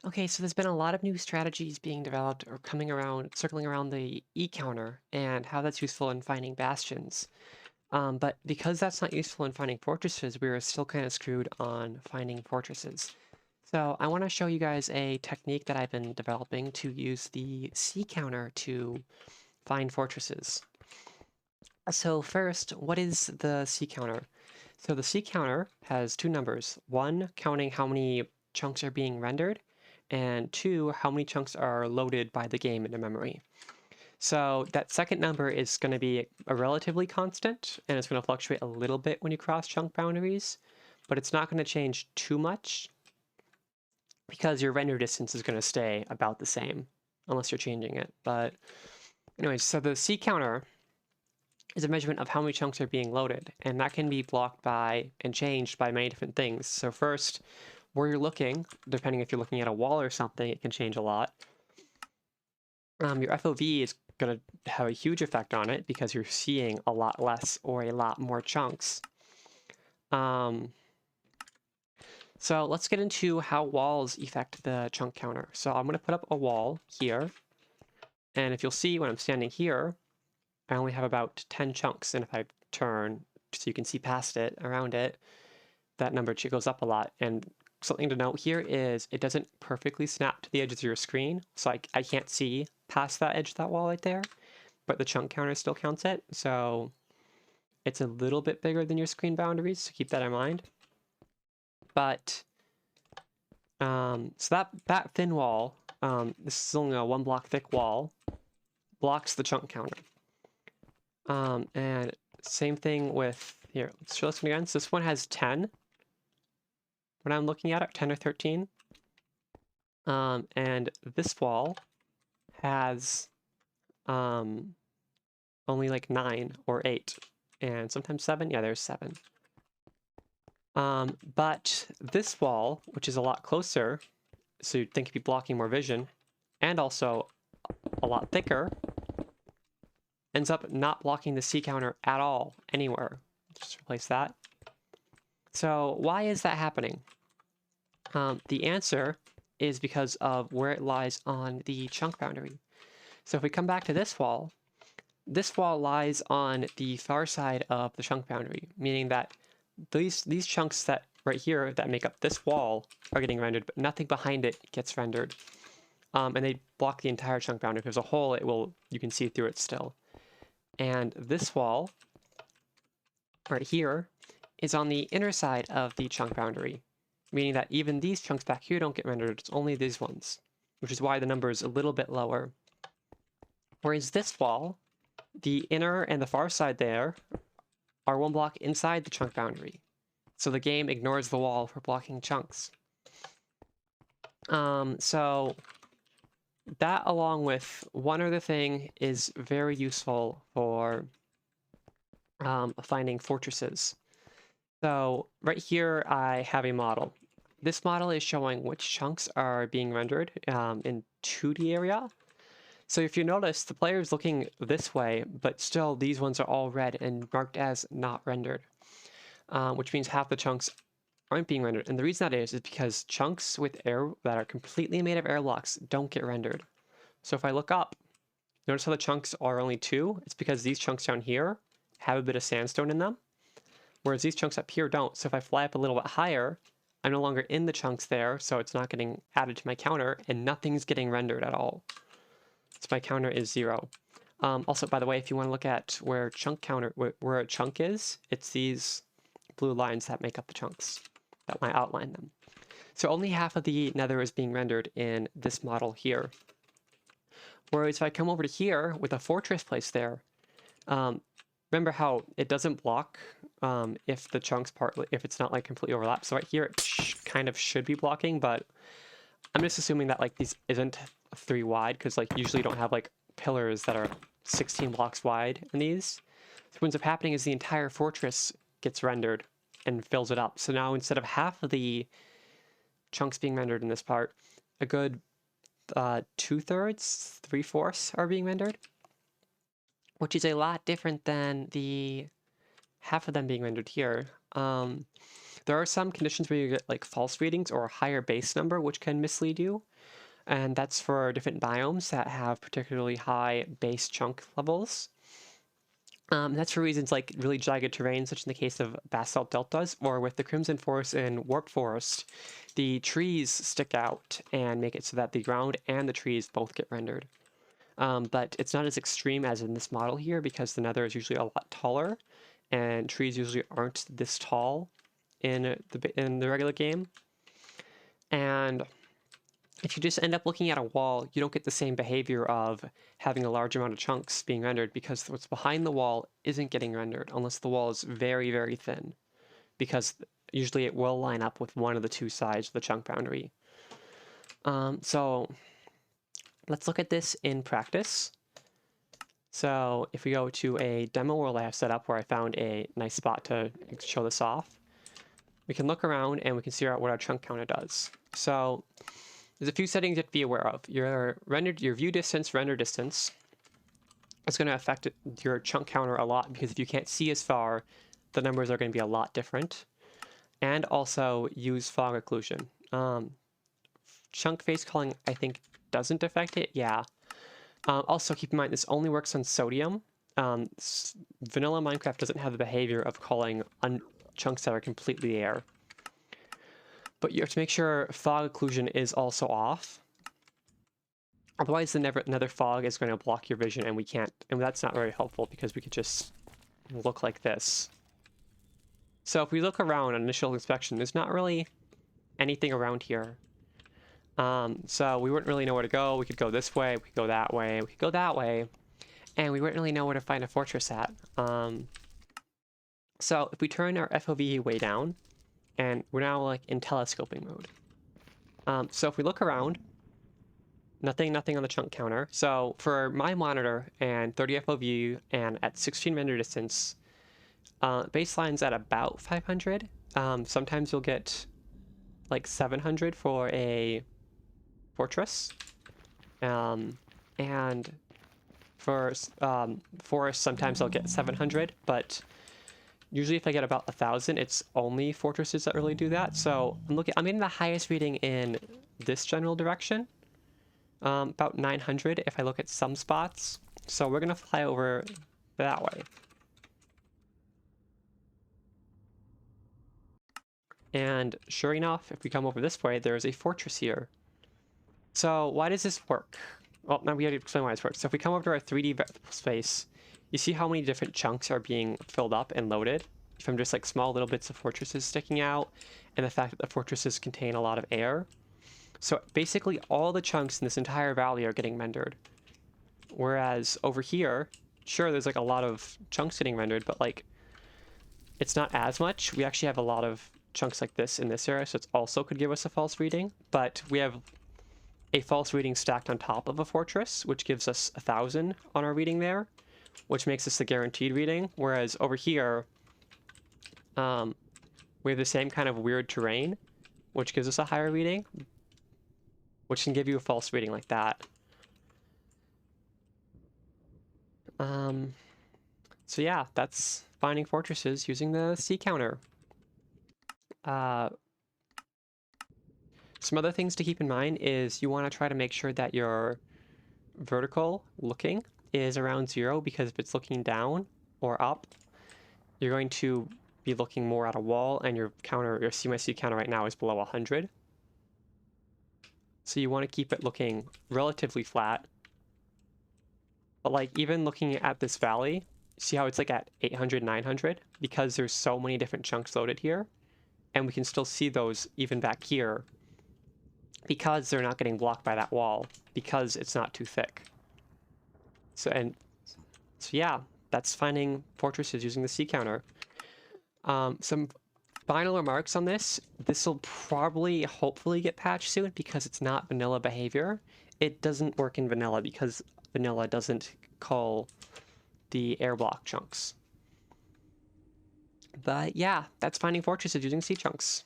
Okay, so there's been a lot of new strategies being developed or coming around, circling around the E counter and how that's useful in finding bastions. But because that's not useful in finding fortresses, we are still kind of screwed on finding fortresses. So I want to show you guys a technique that I've been developing to use the C counter to find fortresses. So first, what is the C counter? So the C counter has two numbers. One, counting how many chunks are being rendered, and two, how many chunks are loaded by the game into memory. So that second number is going to be a relatively constant, and it's going to fluctuate a little bit when you cross chunk boundaries, but it's not going to change too much because your render distance is going to stay about the same unless you're changing it. But anyways, so the C counter is a measurement of how many chunks are being loaded, and that can be blocked by and changed by many different things. So first, where you're looking, depending if you're looking at a wall or something, it can change a lot. Your FOV is going to have a huge effect on it because you're seeing a lot less or a lot more chunks. So let's get into how walls affect the chunk counter. So I'm going to put up a wall here, and if you'll see when I'm standing here, I only have about 10 chunks, and if I turn so you can see past it, around it, that number goes up a lot. And something to note here is it doesn't perfectly snap to the edges of your screen, so I can't see past that edge of that wall right there, but the chunk counter still counts it, so it's a little bit bigger than your screen boundaries, so keep that in mind. But, so that thin wall, this is only a 1 block thick wall, blocks the chunk counter. And same thing with, here, let's show this one again. So this one has 10. When I'm looking at it, 10 or 13. And this wall has only like 9 or 8. And sometimes 7. Yeah, there's 7. But this wall, which is a lot closer, so you'd think it'd be blocking more vision, and also a lot thicker, ends up not blocking the C counter at all, anywhere. Just replace that. So why is that happening? The answer is because of where it lies on the chunk boundary. So if we come back to this wall lies on the far side of the chunk boundary, meaning that these chunks that right here that make up this wall are getting rendered, but nothing behind it gets rendered. And they block the entire chunk boundary. If there's a hole, you can see through it still. And this wall right here is on the inner side of the chunk boundary, meaning that even these chunks back here don't get rendered, it's only these ones, which is why the number is a little bit lower. Whereas this wall, the inner and the far side there, are 1 block inside the chunk boundary. So the game ignores the wall for blocking chunks. So that, along with one other thing, is very useful for finding fortresses. So right here, I have a model. This model is showing which chunks are being rendered in 2D area. So if you notice, the player is looking this way, but still these ones are all red and marked as not rendered, which means half the chunks aren't being rendered. And the reason that is because chunks with air that are completely made of air blocks don't get rendered. So if I look up, notice how the chunks are only 2? It's because these chunks down here have a bit of sandstone in them, whereas these chunks up here don't. So if I fly up a little bit higher, I'm no longer in the chunks there, so it's not getting added to my counter, and nothing's getting rendered at all. So my counter is 0. Also, by the way, if you want to look at where a chunk is, it's these blue lines that make up the chunks that might outline them. So only half of the nether is being rendered in this model here. Whereas if I come over to here with a fortress placed there, remember how it doesn't block if the chunks if it's not like completely overlapped. So right here it kind of should be blocking, but I'm just assuming that like these isn't 3 wide, because like usually you don't have like pillars that are 16 blocks wide in these. So what ends up happening is the entire fortress gets rendered and fills it up. So now instead of half of the chunks being rendered in this part, a good 2/3, 3/4 are being rendered, which is a lot different than the half of them being rendered here. The There are some conditions where you get like false readings or a higher base number, which can mislead you. And that's for different biomes that have particularly high base chunk levels. That's for reasons like really jagged terrain, such in the case of basalt deltas, or with the Crimson Forest and Warp Forest, the trees stick out and make it so that the ground and the trees both get rendered. But it's not as extreme as in this model here because the nether is usually a lot taller, and trees usually aren't this tall in the regular game. And if you just end up looking at a wall, you don't get the same behavior of having a large amount of chunks being rendered because what's behind the wall isn't getting rendered unless the wall is very, very thin, because usually it will line up with one of the two sides of the chunk boundary. So let's look at this in practice. So if we go to a demo world I have set up where I found a nice spot to show this off, we can look around and we can see what our chunk counter does. So there's a few settings you have to be aware of. Your view distance, render distance is going to affect your chunk counter a lot because if you can't see as far, the numbers are going to be a lot different. And also use fog occlusion. Chunk face culling, I think, doesn't affect it. Yeah. Also keep in mind this only works on sodium. Vanilla Minecraft doesn't have the behavior of culling chunks that are completely air. But you have to make sure fog occlusion is also off. Otherwise, the nether fog is going to block your vision, and we can't. And that's not very helpful because we could just look like this. So if we look around on initial inspection, there's not really anything around here. So we wouldn't really know where to go. We could go this way. We could go that way. We could go that way, and we wouldn't really know where to find a fortress at. So if we turn our FOV way down. And we're now like in telescoping mode. So if we look around, nothing on the chunk counter. So for my monitor and 30 FOV and at 16 render distance, baseline's at about 500. Sometimes you'll get like 700 for a fortress. And for forest, sometimes I'll get 700, but usually if I get about 1,000, it's only fortresses that really do that. So I'm getting the highest reading in this general direction, about 900 if I look at some spots. So we're going to fly over that way. And sure enough, if we come over this way, there's a fortress here. So why does this work? Well, now we have to explain why this works. So if we come over to our 3D space, you see how many different chunks are being filled up and loaded from just like small little bits of fortresses sticking out, and the fact that the fortresses contain a lot of air. So basically all the chunks in this entire valley are getting rendered. Whereas over here, sure, there's like a lot of chunks getting rendered, but like it's not as much. We actually have a lot of chunks like this in this area, so it also could give us a false reading, but we have a false reading stacked on top of a fortress, which gives us 1,000 on our reading there, which makes this the guaranteed reading. Whereas over here, we have the same kind of weird terrain, which gives us a higher reading, which can give you a false reading like that. So yeah, that's finding fortresses using the C counter. Some other things to keep in mind is you want to try to make sure that your vertical looking is around 0, because if it's looking down or up, you're going to be looking more at a wall, and your C counter right now is below 100. So you want to keep it looking relatively flat. But like even looking at this valley, see how it's like at 800, 900? Because there's so many different chunks loaded here, and we can still see those even back here because they're not getting blocked by that wall, because it's not too thick. So yeah, that's finding fortresses using the C counter. Some final remarks on this. This will probably, hopefully get patched soon because it's not vanilla behavior. It doesn't work in vanilla because vanilla doesn't call the air block chunks. But yeah, that's finding fortresses using C chunks.